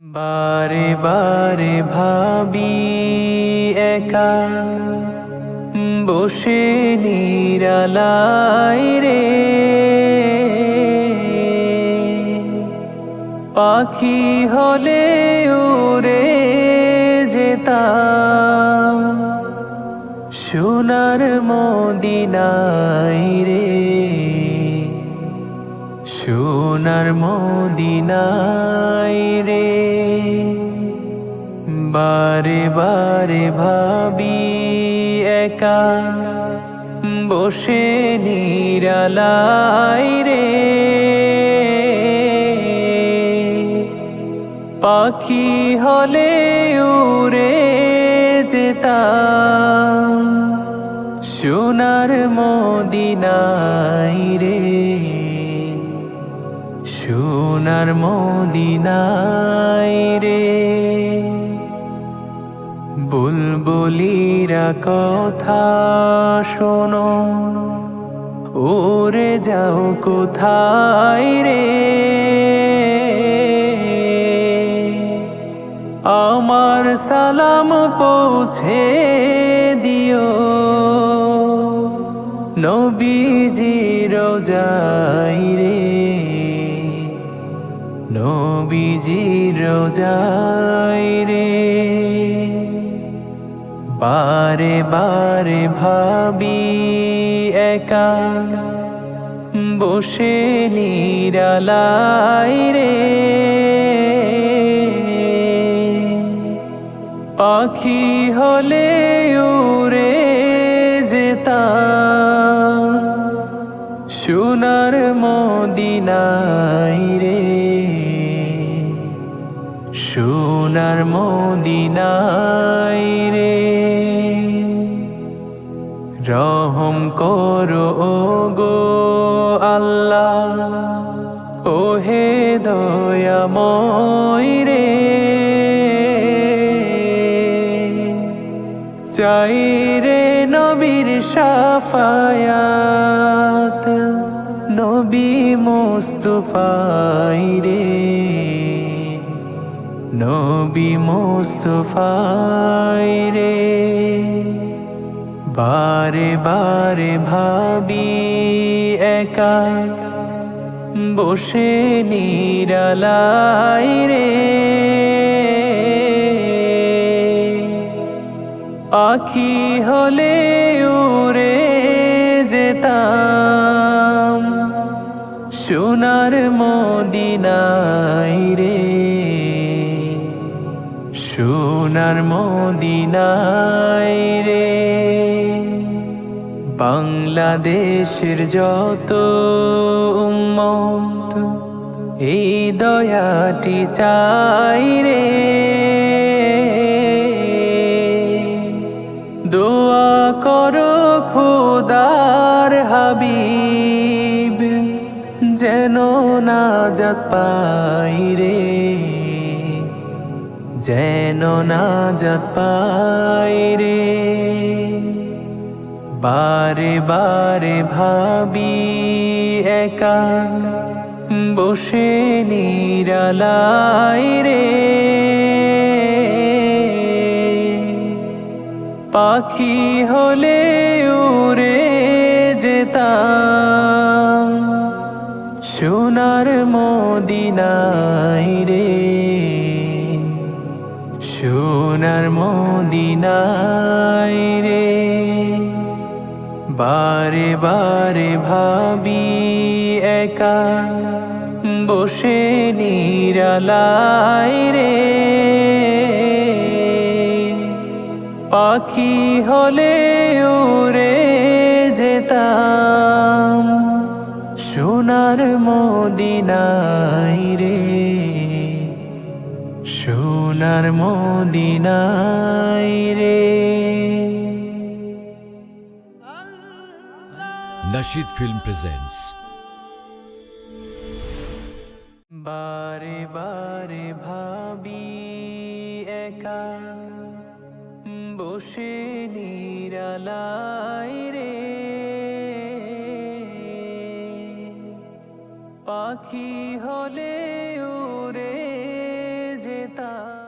বারে বারে ভাবি একা বসে নিরালাই রে, পাখি হলে উড়ে যেতাম সোনার মদিনায় রে, সোনার মদিনায় রে। বারে বারে ভাবি একা বসে নিরালাই রে, পাখি হলে উড়ে যেতাম সোনার মদিনায় রে, সোনার মদিনায় রে। বুলবুলিরা কথা শোনো, উড়ে যাও কোথায় রে, আমার সালাম পৌঁছে দিও নবীজির রোজায় রে, নবীজির রোজায় রে। বারে বারে ভাবি একা বসে নিরালাই রে, পাখি হলে উড়ে যেতাম সোনার মদিনায় রে, সোনার মদিনায় রে। রহম করো গো আল্লাহ, ওহে দয়াময় রে, চাই রে নবীর শাফায়াত, নবী মুস্তাফায় রে, নবী মুস্তাফায় রে। বারে বারে ভাবি একা বসে নিরালাই রে, পাখি হলে উড়ে যেতাম সোনার মদিনায় রে, সোনার মদিনায় রে। বাংলাদেশের যত উম্মত এই দয়াটি চাই রে, দোয়া করো খোদার হাবিব যেন নাজাত পাই রে, যেন নাজাত পাই রে। বারে বারে ভাবি একা বসে নিরালাই রে, পাখি হলে উড়ে যেতাম সোনার মদিনায় রে, সোনার মদিনায় রে। বারে বারে ভাবি একা বসে নিরালাই রে, পাখি হলে উড়ে যেতাম সোনার মদিনায় রে, সোনার মদিনায় রে। Nasheed Film presents বারে বারে ভাবি একা বসে নিরালাই রে, পাখি হলে উড়ে যেতাম তা